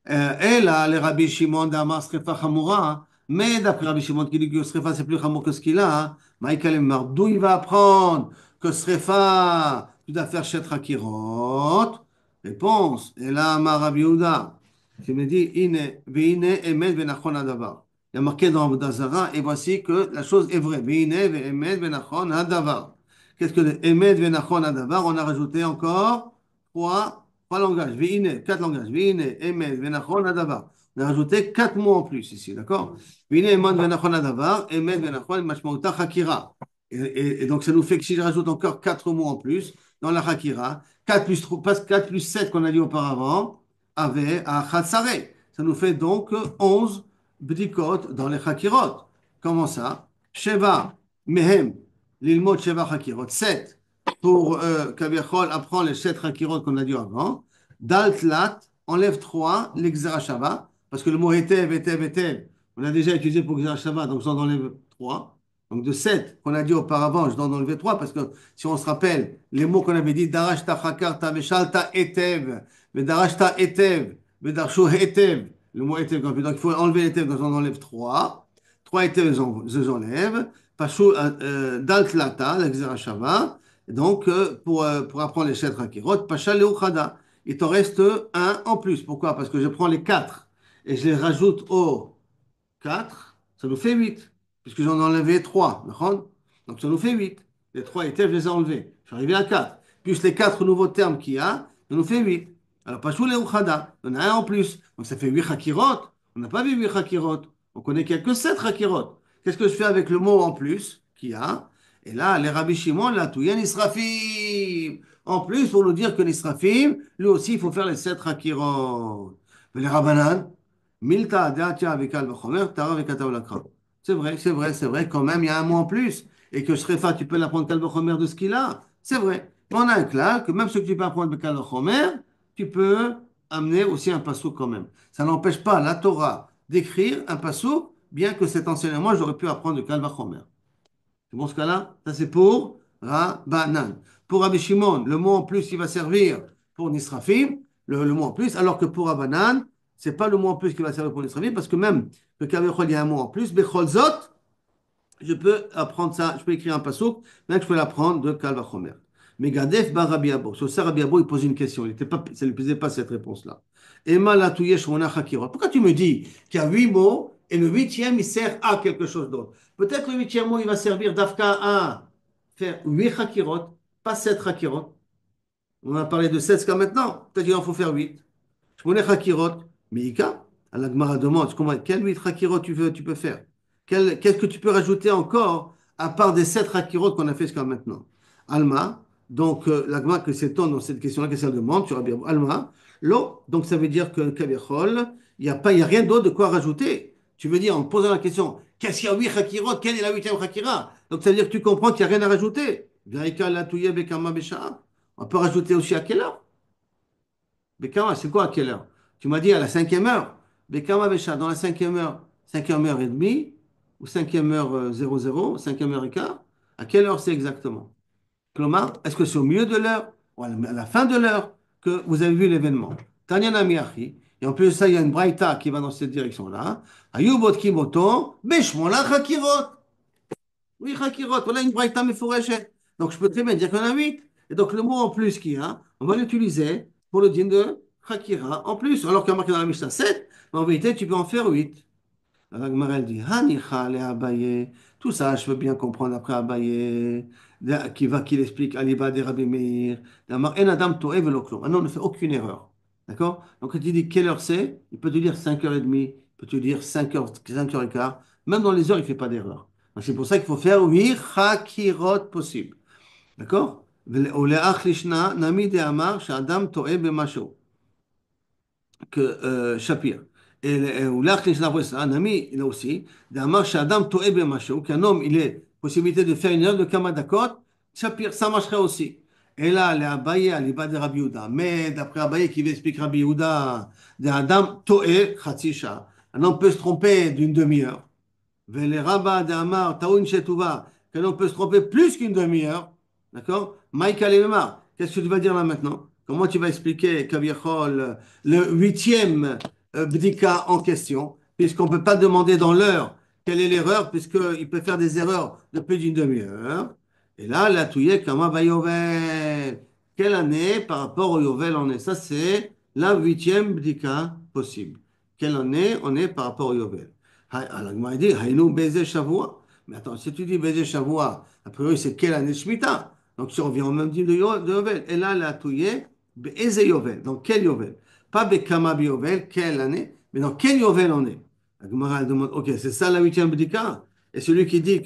Et là, les Rabbi Shimon d'Amar Srefa Chamoura, hein. Mais d'après Rabbi Shimon qui dit que Srefa c'est plus chamour que ce qu'il a, hein. Michael Emar, d'où il va apprendre que Srefa, tu dois faire Shet Hakirot? Réponse. Et là, Amar Rabbi Yehuda, qui me dit, Ine, Veine, Emet, Venachon Adavar. Il y a marqué dans Avodah Zarah, et voici que la chose est vraie. Veine, Emet, Venachon Adavar. Qu'est-ce que Emet, Venachon Adavar? On a rajouté encore trois langages. Veine, quatre langages. Veine, Emet, Venachon Adavar. On a rajouté quatre mots en plus ici, d'accord? Veine, Emet, Venachon Adavar. Emet, Venachon, Mashmauta, Hakira. Et donc, ça nous fait que si je rajoute encore quatre mots en plus dans la Hakira, 4 plus 3, pas 4 plus 7 qu'on a dit auparavant, avait à Khatsare. Ça nous fait donc 11 bdikot dans les Hakirot. Comment ça? Sheva, Mehem, l'ilmot Sheva Hakirot. 7 pour Kaviachol apprend les 7 Hakirot qu'on a dit avant. Daltlat, enlève 3, l'Exerashava, parce que le mot Etev, Etev, Etev, on a déjà utilisé pour Exerashava, donc j'en enlève 3. Donc de 7 qu'on a dit auparavant, je dois en enlever 3 parce que si on se rappelle les mots qu'on avait dit, Darashta Chakarta, Veshalta Etev, Vedarashta Etev, Vedarshu Etev, le mot Etev, donc il faut enlever Etev, donc j'en enlève 3. 3 Etev, j'enlève. Pashu Daltlata, l'Exerashava, donc pour apprendre les 7 Rakirot, Pasha Leuchada. Il t'en reste un en plus. Pourquoi? Parce que je prends les 4 et je les rajoute au 4, ça nous fait 8, puisque j'en ai enlevé 3. Donc ça nous fait 8. Les 3 étaient, je les ai enlevés. Je suis arrivé à 4. Plus les 4 nouveaux termes qu'il y a, ça nous fait 8. Alors, pas les Uchada, on a un en plus. Donc ça fait 8 Hakirot. On n'a pas vu 8 Hakirot. On connaît qu'il n'y a que 7 Hakirot. Qu'est-ce que je fais avec le mot en plus qu'il y a? Et là, les Rabbi Shimon, là, tout, il y a Nisrafim. En plus, pour nous dire que Nisrafim, lui aussi, il faut faire les 7 Hakirot. Mais les Rabbanan, Milta, Deatia avec Al-Vachomer, Tara avec Ataolakra. C'est vrai, quand même, il y a un mot en plus. Et que Shrefa, tu peux l'apprendre Kal-Vachomer de ce qu'il a. C'est vrai. Mais on a un clair que même ce que tu peux apprendre de Kal-Vachomer, tu peux amener aussi un passouk quand même. Ça n'empêche pas la Torah d'écrire un passouk, bien que cet enseignement, j'aurais pu apprendre de Kal-Vachomer. C'est bon ce cas-là? Ça, c'est pour Rabbanan. Pour Rabbi Shimon, le mot en plus, il va servir pour Nisrafim, le mot en plus, alors que pour Rabbanan, c'est pas le mot en plus qui va servir pour Nisrafim, parce que même le Kavechol, il y a un mot en plus, Becholzot, je peux apprendre ça, je peux écrire un pasouk, même je peux l'apprendre de Kal Vachomer. Mais Gadef bar Rabbi Abo. Sur ça, Rabbi Abo, il pose une question. Ça ne lui plaisait pas cette réponse-là. Ema la touyesh mona chakirot. Pourquoi tu me dis qu'il y a 8 mots et le huitième, il sert à quelque chose d'autre? Peut-être le huitième mot, il va servir d'Afka à faire 8 chakirot, pas 7 chakirot. On a parlé de 7 jusqu'à maintenant. Peut-être qu'il en faut faire 8. Shmoné chakirot, Mika. La Gemara demande quel 8 chakirot tu peux faire? Qu'est-ce que tu peux rajouter encore à part des 7 chakirot qu'on a fait jusqu'à maintenant? Alma. Donc, la Gemara que s'étonne dans cette question-là, qu'est-ce qu'elle demande sur Rabbi Abou Alma. Lo. Donc, ça veut dire que Kavichol, il y a rien d'autre de quoi rajouter. Tu veux dire, en posant la question, qu'est-ce qu'il y a 8 chakirot? Quelle est la huitième chakira? Donc, ça veut dire que tu comprends qu'il n'y a rien à rajouter. Vérika la touye bekama besha. On peut rajouter aussi à quelle heure? Bekama, c'est quoi à quelle heure? Tu m'as dit à la cinquième heure. Bekama Besha, dans la cinquième heure et demie, ou cinquième heure 00, cinquième heure et quart. À quelle heure c'est exactement? Klomar, est-ce que c'est au milieu de l'heure ou à la fin de l'heure que vous avez vu l'événement? Tanya Namiachi, et en plus de ça, il y a une braïta qui va dans cette direction-là. Ayubot Kimoto, Beshmola Chakirot. Oui, Chakirot, voilà une braïta mefourachet. Donc je peux très bien dire qu'il y en a 8. Et donc le mot en plus qu'il y a, on va l'utiliser pour le din de Chakira en plus. Alors qu'il y a marqué dans la Mishnah 7, mais en vérité, tu peux en faire 8. La Gemara elle dit, Hanicha le Abaye. Tout ça, je veux bien comprendre après Abaye, qu'il explique Aliba de Rabbi Meir. D'Amar, En Adam To'e velo klum. Ah non, on ne fait aucune erreur. D'accord? Donc, quand il dit quelle heure c'est, il peut te dire 5h30, il peut te dire 5h15. Même dans les heures, il ne fait pas d'erreur. Donc, c'est pour ça qu'il faut faire 8 chakirot possibles. D'accord? ולאח לישנא, נמי דאמר שאדם טועה במשהו que Shapir. Et ou l'arc un ami, il a aussi, d'Amar Shadam To'e B'Mashu, qu'un homme, il est possibilité de faire une heure de Kamadakot, Shapir, ça marcherait aussi. Et là, les Abaye, à l'Iba de Rabbi Yehuda. Mais d'après Abaye qui explique Rabbi Yehuda, d'Adam To'e Chatzisha. Un homme peut se tromper d'une demi-heure. Les rabbins d'Amar, Taoun Shetouva, que l'on peut se tromper plus qu'une demi-heure. D'accord? Maïka Lemar, qu'est-ce que tu vas dire là maintenant? Comment tu vas expliquer, Kaviachol, le huitième bdika en question, puisqu'on ne peut pas demander dans l'heure quelle est l'erreur, puisqu'il peut faire des erreurs de plus d'une demi-heure. Et là, la touye, Kama va Yovel. Quelle année par rapport au Yovel on est? Ça, c'est la huitième bdika possible. Quelle année on est par rapport au Yovel? Alors, il m'a dit, Haïnou Bézé Shavua. Mais attends, si tu dis Bézé Shavua, a priori, c'est quelle année de Shemitah? Donc, si on revient au même dit de Yovel. Et là, la touye, Bézé Yovel. Donc, quel Yovel? Pas Bekama Yovel, quelle année? Mais dans quel Yovel on est? La Gemara elle demande, ok, c'est ça la huitième bdika? Et celui qui dit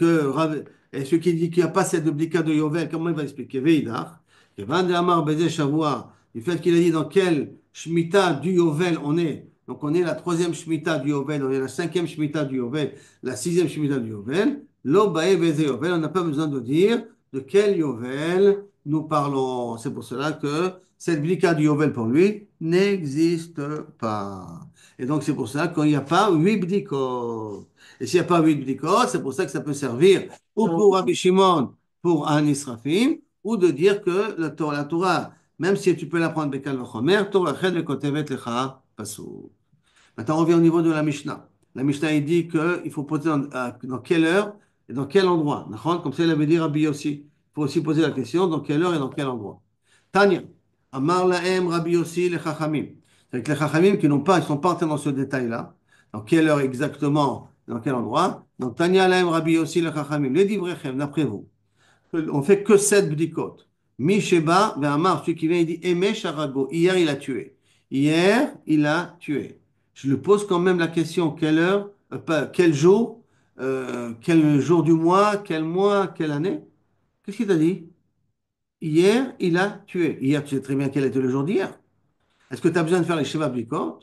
et celui qui dit qu'il n'y a pas cette bdika de Yovel, comment il va expliquer? Veidach, Kevan de Amar Bézé Shavua, du fait qu'il a dit dans quel Shemitah du Yovel on est. Donc, on est la troisième Shemitah du Yovel, on est la cinquième Shemitah du Yovel, la sixième Shemitah du Yovel. Lo Bae Beze Yovel, on n'a pas besoin de dire de quel Yovel nous parlons. C'est pour cela que cette blika du Yovel pour lui n'existe pas. Et donc, c'est pour ça qu'il n'y a pas 8 bdikot. Et s'il n'y a pas 8 bdikot, c'est pour ça que ça peut servir ou pour Rabbi Shimon, pour un Israfim, ou de dire que la Torah, même si tu peux l'apprendre Bekal Vachomer, Torah Ched Vekotevet Lecha Pasou. Maintenant, on revient au niveau de la Mishnah. La Mishnah, il dit qu'il faut poser dans quelle heure et dans quel endroit. D'accord? Comme ça, il avait dit Rabbi aussi. Il faut aussi poser la question dans quelle heure et dans quel endroit. Tanya, Amar Lahem Rabbi aussi les Chachamim. C'est avec les Chachamim qui n'ont pas, ils sont pas entrés dans ce détail-là. Dans quelle heure exactement, dans quel endroit. Donc, Tanya Lahem Rabbi aussi les Chachamim. Les Divrechem, d'après vous. On fait que 7 bdikot. Misheba, Amar, celui qui vient, il dit Emesh Arago. Hier, il a tué. Hier, il a tué. Je lui pose quand même la question quelle heure, quel jour du mois, quelle année? Qu'est-ce qu'il t'a dit? Hier, il a tué. Hier, tu sais très bien quel était le jour d'hier. Est-ce que tu as besoin de faire les Sheva Bdikot?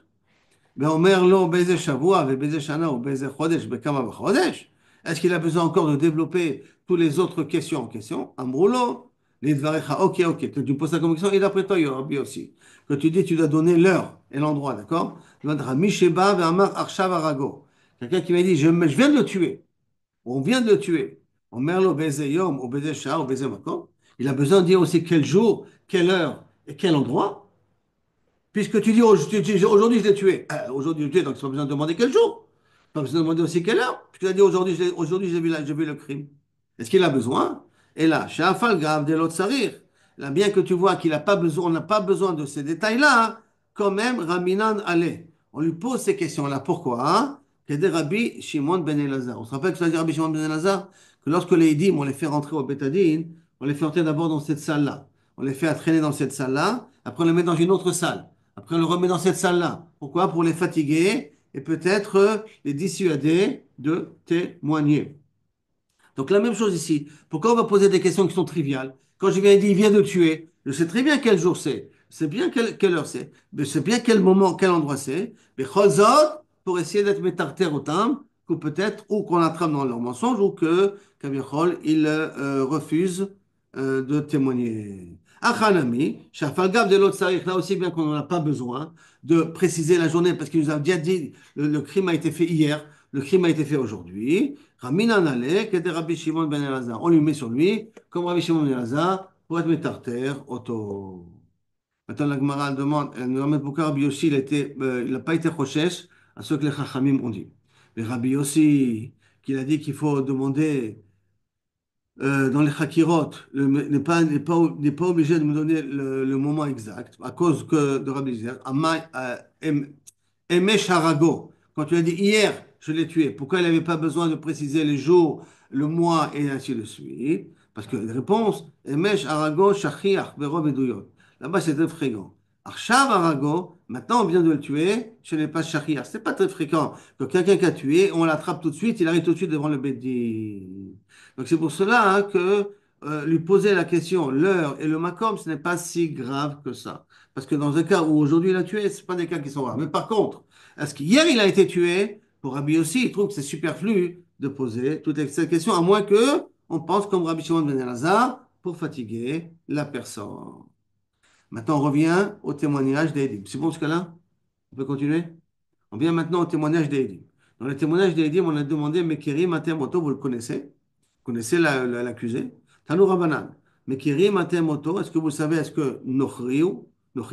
ואומר לו באיזה שבוע ובאיזה שנה ובאיזה חודש, בכמה בחודש? Est-ce qu'il a besoin encore de développer toutes les autres questions en question? אמרו לו, לדבריך, ok, que tu poses ça comme question, et d'après toi, il y aura bien aussi. Que tu dis, tu dois donner l'heure et l'endroit, d'accord? Tu vas dire, Misheba ve'amar arshav arago. Quelqu'un qui m'a dit, je viens de le tuer. On vient de le tuer. אומר לו באיזה יום ou באיזה שעה ou באיזה מקום. Il a besoin de dire aussi quel jour, quelle heure et quel endroit. Puisque tu dis aujourd'hui je l'ai tué. Aujourd'hui je l'ai tué, donc tu n'as pas besoin de demander quel jour. Pas besoin de demander aussi quelle heure. Puisqu'il a dit aujourd'hui j'ai vu le crime. Est-ce qu'il a besoin? Et là, chez Afal Gav de l'autre Sarir, là, bien que tu vois qu'il n'a pas besoin, on n'a pas besoin de ces détails-là, quand même, Raminan allait. On lui pose ces questions-là. Pourquoi? Que des Rabbi Shimon ben Elazar. On se rappelle que ça dit Rabbi Shimon ben Elazar, que lorsque les Hidim, on les fait rentrer au Bétadine, on les fait entrer d'abord dans cette salle-là. On les fait traîner dans cette salle-là, après on les met dans une autre salle. Après, on le remet dans cette salle-là. Pourquoi? Pour les fatiguer et peut-être les dissuader de témoigner. Donc, la même chose ici. Pourquoi on va poser des questions qui sont triviales? Quand je viens et dis, il vient de tuer, je sais très bien quel jour c'est. Je sais bien quelle heure c'est. Je sais bien quel moment, quel endroit c'est. Mais chozot, pour essayer d'être métarter au temps, que peut-être, ou qu'on attrape dans leur mensonge, ou que, Kavichol, il refuse de témoigner. Achanami, Shafalgav de l'autre sarich, là aussi bien qu'on n'en a pas besoin de préciser la journée, parce qu'il nous a déjà dit le crime a été fait hier. le crime a été fait aujourd'hui. Ramina Nale, qui était Rabbi Shimon ben Elazar. On lui met sur lui, comme Rabbi Shimon ben Elazar, pour être métarter, auto. Maintenant, la Gemara elle demande, elle nous demande pourquoi Rabbi Yossi, il n'a pas été rochesh à ce que les Chachamim ont dit. Mais Rabbi Yossi, qu'il a dit qu'il faut demander dans les Chakirot, n'est pas obligé de me donner le moment exact, à cause que de Rabbi Zer. Emesh Harago, quand tu as dit hier, je l'ai tué, pourquoi il n'avait pas besoin de préciser les jours, le mois et ainsi de suite? Parce que la réponse, Emesh Harago, Shachiach, Berov Eduyot. Là-bas, c'est très fréquent. Arshav Harago, maintenant on vient de le tuer, ce n'est pas Shachiach. C'est pas très fréquent que quelqu'un qui a tué, on l'attrape tout de suite, il arrive tout de suite devant le Bédin. Donc c'est pour cela hein, que lui poser la question, l'heure et le makom, ce n'est pas si grave que ça. Parce que dans un cas où aujourd'hui il a tué, ce pas des cas qui sont rares. Mais par contre, est-ce qu'hier il a été tué? Pour Rabbi aussi, il trouve que c'est superflu de poser toutes ces questions, à moins que on pense comme Rabbi Shimon ben Elazar pour fatiguer la personne. Maintenant, on revient au témoignage d'Edim. C'est bon ce cas-là? On peut continuer? On vient maintenant au témoignage d'Edim. Dans le témoignage d'Edim, on a demandé Mekeri Matemoto, vous le connaissez? Vous connaissez l'accusé? Tanou Rabanan. Mekeri Matemoto, est-ce que vous savez, est-ce que Nochri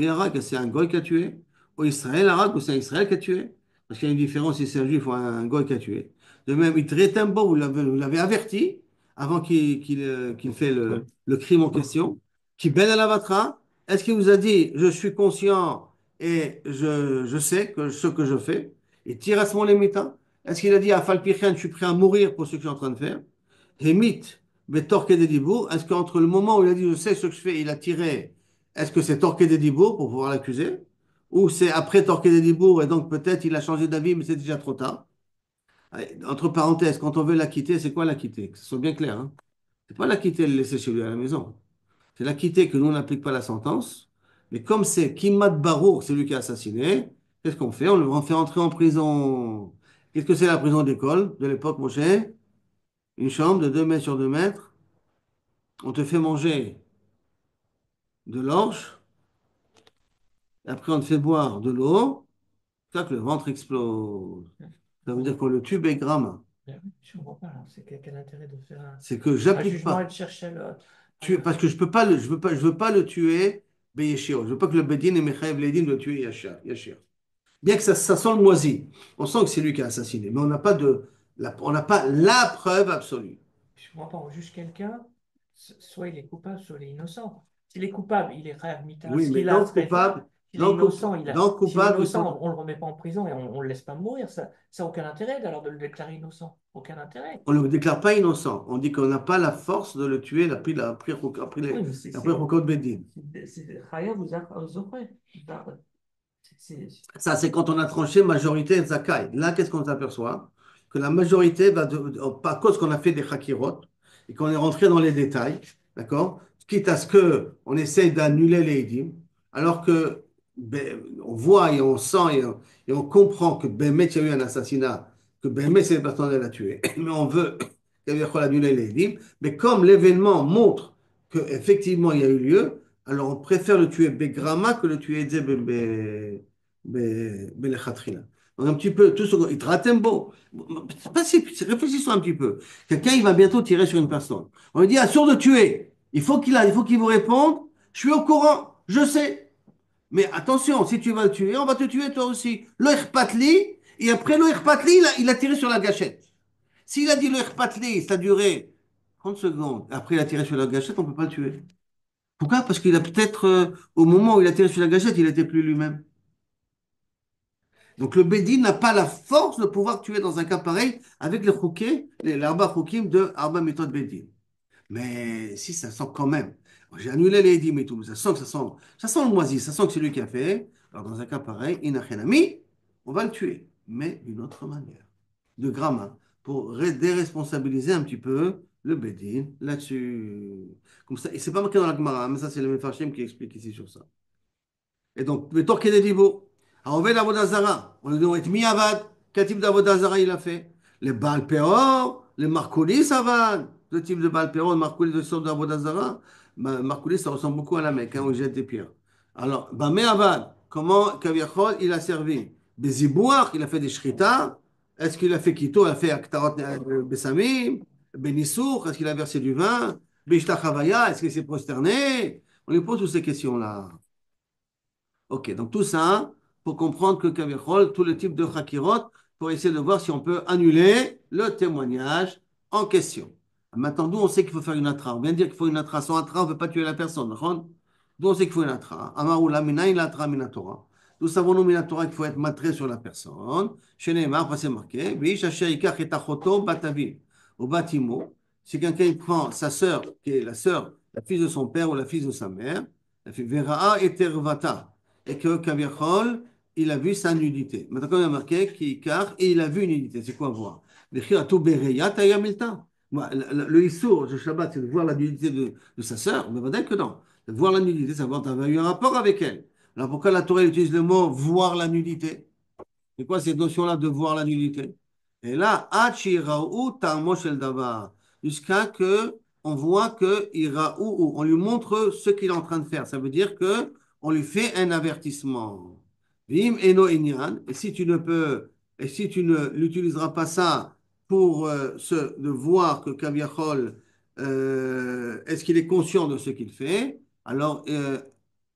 Arag, c'est un goy qui a tué? Ou Israël Arag, ou c'est un Israël qui a tué? Parce qu'il y a une différence si c'est un juif ou un goy qui a tué. De même, Itretembo, vous l'avez averti avant qu'il fait le crime en question. Qui ben alavatra, est-ce qu'il vous a dit, je suis conscient et je sais que ce que je fais? Et tire à ce moment les est-ce qu'il a dit à Falpichen, je suis prêt à mourir pour ce que je suis en train de faire? Hémit, mais torqué des dibours, est-ce qu'entre le moment où il a dit je sais ce que je fais, il a tiré, est-ce que c'est torqué des dibours pour pouvoir l'accuser? Ou c'est après torqué des dibours et donc peut-être il a changé d'avis, mais c'est déjà trop tard? Allez, entre parenthèses, quand on veut l'acquitter, c'est quoi l'acquitter? Que ce soit bien clair, hein? C'est pas l'acquitter et le laisser chez lui à la maison. C'est l'acquitter que nous on n'applique pas la sentence. Mais comme c'est Kimmat Barour, c'est lui qui a assassiné, qu'est-ce qu'on fait? On le fait entrer en prison. Qu'est-ce que c'est la prison d'école de l'époque, mon cher? Une chambre de 2 mètres sur 2 mètres. On te fait manger de l'orge. Après, on te fait boire de l'eau. C'est ça que le ventre explose. Ça veut dire que le tube est gramme. Mais oui, je ne comprends pas. Alors, c'est quel intérêt de faire C'est que un j'applique jugement et pas. de chercher le. Parce que je peux pas je veux pas le tuer, Beyeshiro. Je veux pas que le Bedin et Mechaev Ledin le tuent Yashir. Bien que ça sent le moisi. On sent que c'est lui qui a assassiné. Mais on n'a pas la preuve absolue. Je ne comprends pas. On juge quelqu'un, soit il est coupable, soit il est innocent. S'il est coupable, il est khayr mita. Oui, mais S'il a tréfa, s'il est innocent, s'il est coupable, ils innocent, sont. on ne le remet pas en prison et on ne le laisse pas mourir. Ça n'a aucun intérêt alors de le déclarer innocent. Aucun intérêt. On ne le déclare pas innocent. On dit qu'on n'a pas la force de le tuer Oui, mais après Rokot Bedin. c'est khayr vous a offert. Ça, c'est quand on a tranché majorité et Zakai. Là, qu'est-ce qu'on s'aperçoit? Que la majorité va, à cause qu'on a fait des Hakirot et qu'on est rentré dans les détails, d'accord? Quitte à ce qu'on essaye d'annuler les Eidim, alors que ben, on voit et on sent et on comprend que Bémet, il y a eu un assassinat, que Bémet, c'est la personne qui l'a tué, mais on veut annuler les Eidim. Mais comme l'événement montre qu'effectivement il y a eu lieu, alors on préfère le tuer Begrama que le tuer Belechatchila. Donc un petit peu, tout ce il beau. Réfléchissons un petit peu. Quelqu'un, il va bientôt tirer sur une personne. On lui dit, assure de tuer. Il faut qu'il vous réponde. Je suis au courant, je sais. Mais attention, si tu vas le tuer, on va te tuer toi aussi. Le Patli, et après le Patli, il a tiré sur la gâchette. S'il a dit le Patli, ça a duré 30 secondes. Après, il a tiré sur la gâchette, on ne peut pas le tuer. Pourquoi? Parce qu'il a peut-être, au moment où il a tiré sur la gâchette, il n'était plus lui-même. Donc le Bédine n'a pas la force de pouvoir tuer dans un cas pareil avec les choukim, les Arba choukim de Arba méthode Bédine. Mais si ça sent quand même, j'ai annulé les Edim et tout, mais ça sent que ça sent le moisi, ça sent que c'est lui qui a fait. Alors dans un cas pareil, Inachenami, on va le tuer, mais d'une autre manière, de gramma, pour déresponsabiliser un petit peu le Bédine là-dessus. Comme ça, et c'est pas marqué dans la Gemara, hein, mais ça c'est le Mefarshim qui explique ici sur ça. Et donc, le torqué des divo. On veut l'Avodazara. On lui demande mi avad. Quel type d'Avodazara il a fait? Les Baal Peor, les Marcolis Avad. Deux types de Baal Peor, Marcolis de sorte d'Avodazara. Marcolis, ça ressemble beaucoup à la Mecque, hein, où ils jettent des pierres. Alors, Bamé Avad, comment Kaviachol il a servi? Bezibouach, il a fait des shrita. Est-ce qu'il a fait Kito, il a fait Aktarot Bessamim, Benissour, est-ce qu'il a versé du vin, Bishtachavaya, est-ce qu'il s'est prosterné? On lui pose toutes ces questions-là. Ok, donc tout ça pour comprendre que Kavichol, tout le type de Hakirot, pour essayer de voir si on peut annuler le témoignage en question. Maintenant, d'où on sait qu'il faut faire une atra? On vient de dire qu'il faut une atra. Sans atra, on ne peut pas tuer la personne. D'où on sait qu'il faut une atra? Amaoula minayin l'atra minatora. D'où savons-nous minatora qu'il faut être matré sur la personne? Chez Neymar, c'est marqué. Vish asher yikach et achoto bataviv. Au batimo, si quelqu'un il prend sa sœur, qui est la sœur, la fille de son père ou la fille de sa mère, la fille Vera'a et tervata et que Kaviachol, il a vu sa nudité. Maintenant, quand il a marqué car et il a vu une nudité, c'est quoi voir? Le Issour de Shabbat, c'est de voir la nudité de sa sœur, mais va que non. De voir la nudité, ça veut dire tu as eu un rapport avec elle. Alors pourquoi la Torah utilise le mot voir la nudité? C'est quoi cette notion-là de voir la nudité? Et là, jusqu'à que on voit que on lui montre ce qu'il est en train de faire. Ça veut dire que on lui fait un avertissement. Vim eno inyan. Et si tu ne peux, et si tu ne l'utiliseras pas ça pour de voir que Kaviachol, est-ce qu'il est conscient de ce qu'il fait? Alors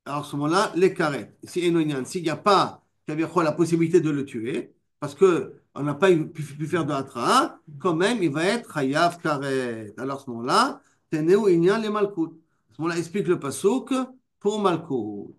à ce moment-là, les carrettes. Si eno inyan, s'il n'y a pas la possibilité de le tuer, parce qu'on n'a pas pu faire de hatra, quand même, il va être chayav karet. Alors, à ce moment-là, teneu inyan le malkout. À ce moment-là, explique le pasouk pour malkout.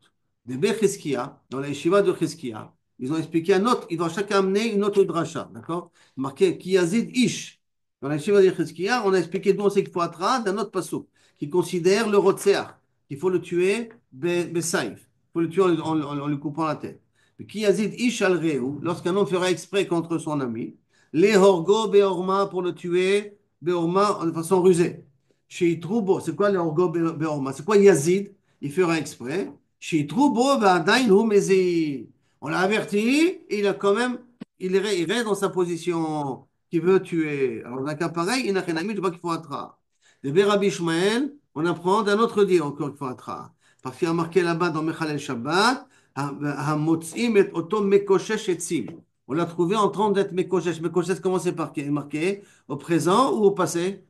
Des Cheskia, dans la yeshiva de Cheskia, ils ont expliqué un autre, ils vont chacun amener une autre dracha, d'accord? Marqué Kiyazid Ish. Dans la yeshiva de Cheskia, on a expliqué d'où on sait qu'il faut hatra d'un autre pasouk, qui considère le rotseach, qu'il faut le tuer besaïf. Il faut le tuer en lui coupant la tête. Qui yazid ish al reu, lorsqu'un homme fera exprès contre son ami, les horgo beorma pour le tuer, beorma de façon rusée. Chez Troubo, c'est quoi les horgo beorma? C'est quoi yazid? Il fera exprès. Chez Troubo, vadain hu mezi. On l'a averti, et il a quand même, il reste dans sa position qu'il veut tuer. Alors, dans un cas pareil, il n'a rien à mis, je vois qu'il faut attra. De Rabbi Ishmael, on apprend d'un autre dit encore qu'il faut attra. Parce qu'il y a marqué là-bas dans Mechalel Shabbat, Hamotzim et Otom Mekoshesh Etzim. On l'a trouvé en train d'être Mekoshesh. Mekoshesh, comment c'est marqué? Au présent ou au passé?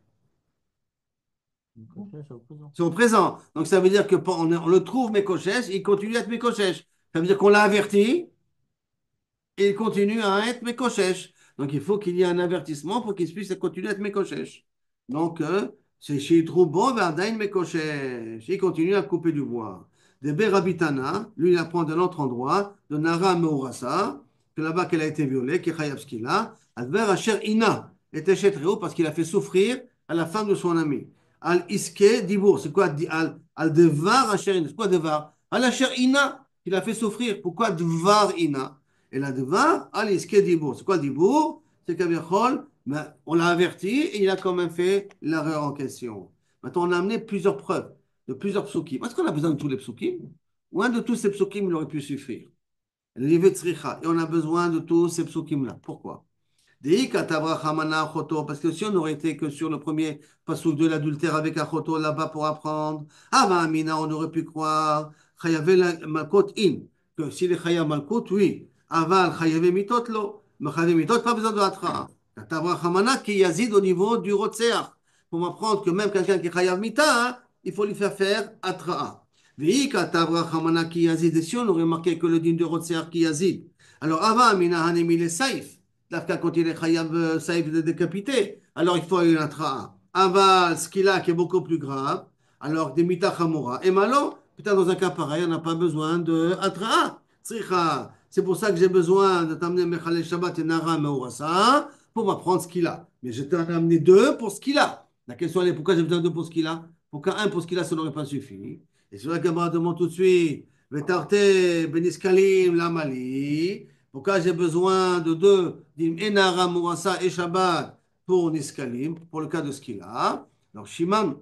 C'est au présent. Donc ça veut dire que on le trouve Mekoshesh, il continue à être Mekoshesh. Ça veut dire qu'on l'a averti et il continue à être Mekoshesh. Donc il faut qu'il y ait un avertissement pour qu'il puisse continuer à être Mekoshesh. Donc c'est chez Troubo, Verdain Mekoshesh. Il continue à couper du bois. De Berabitana, lui il apprend d'un autre endroit, de Nara Meurasa, que là-bas qu'elle a été violée, qui est Khayabskila, Adver Asher Ina, était Chetreo parce qu'il a fait souffrir à la femme de son ami. Al Iske Dibour, c'est quoi Al Devar Asher Ina, c'est quoi Devar? Al Asher Ina, il a fait souffrir. Pourquoi Devar Ina? Et la Devar, Al Iske Dibour, c'est quoi Dibour? C'est qu'Abiachol, ben, on l'a averti et il a quand même fait l'erreur en question. Maintenant, on a amené plusieurs preuves de plusieurs psukim. Est-ce qu'on a besoin de tous les psukim? Ou un de tous ces psukim, il aurait pu suffire. Et on a besoin de tous ces psukim-là. Pourquoi? Parce que si on n'aurait été que sur le premier passouk de l'adultère avec Achoto là-bas pour apprendre, ah ben Amina, on aurait pu croire, Chayavé Malkot in, que si les Chayav Malkot, oui, Aval Chayavé Mitot, lo, mais Chayavé Mitot, pas besoin de Hatra. Katavra Hamana qui yazid au niveau du Rotseach, pour m'apprendre que même quelqu'un qui est Chayav Mita, hein, il faut lui faire Atra. Oui, Katavra Hamana qui yazid, et si on aurait marqué que le din du Rotseach qui yazid, alors Ava Amina Hanemi le Saif. Dafka quand il est Chayav Saïf de décapité, alors il faut une Atra'a. Aval, ce qu'il a qui est beaucoup plus grave, alors des Mita Chamora. Et Malo, peut-être dans un cas pareil, on n'a pas besoin de Atra'a. C'est pour ça que j'ai besoin de t'amener Mechalel Shabbat et Nara Meurasa pour m'apprendre ce qu'il a. Mais je t'en ai amené deux pour ce qu'il a. La question est pourquoi j'ai besoin de deux pour ce qu'il a? Pourquoi un pour ce qu'il a, ça n'aurait pas suffi? Et c'est vrai que Gamara demande tout de suite Vetarte Beniskalim Lamali. Pourquoi j'ai besoin de deux, Enara, Mourassa et Shabbat pour Niskalim, pour le cas de ce qu'il a. Alors, Shimon,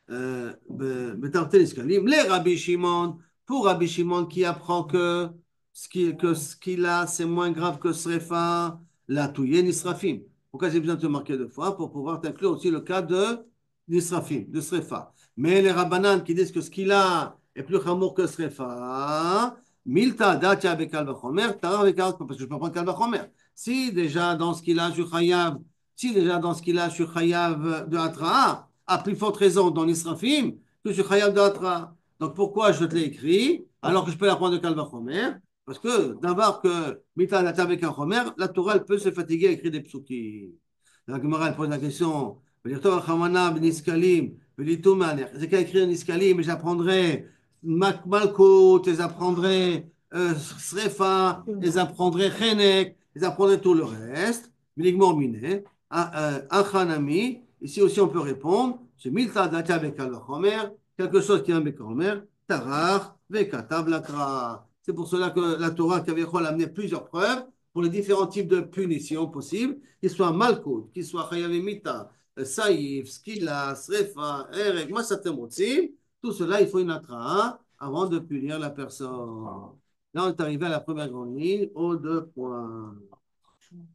Betartel Niskalim, les Rabbi Shimon, pour Rabbi Shimon qui apprend que ce qu'il a, c'est moins grave que Srefa, la Touye Nisrafim. Pourquoi j'ai besoin de te marquer deux fois? Pour pouvoir t'inclure aussi le cas de Nisrafim, de Srefa. Mais les Rabbanan qui disent que ce qu'il a est plus chamour que Srefa, Milta datia bekal vachomer, tara bekal, parce que je peux prendre kal vachomer. Si déjà dans ce qu'il a, je suis chayav, si déjà dans ce qu'il a, je suis chayav de Hatra, à plus forte raison dans l'Israfim, que je suis chayav de Hatra. Donc pourquoi je te l'ai écrit alors que je peux la prendre de kal vachomer? Parce que d'abord que Milta datia bekal vachomer, la Torah elle peut se fatiguer à écrire des psukim. La Gemara elle pose la question, c'est qu'à écrire Niskalim, mais j'apprendrai Malko, tu les apprendrais Srefa, les apprendrais Chenek, les apprendrais tout le reste. Miligmor Miné, Achanami. Ici aussi on peut répondre c'est Milta Datia avec Al-Homer, quelque chose qui est un Bekomer, Tarach, Vekatav Lakra. C'est pour cela que la Torah Kavichol a amené plusieurs preuves pour les différents types de punitions possibles, qu'ils soient Malkout, qu'ils soient Chayavimita, Saïf, Skila, Srefa, Erek, Masatemotsim. Tout cela, il faut une attrape avant de punir la personne. Là, on est arrivé à la première grande ligne, aux 2 points.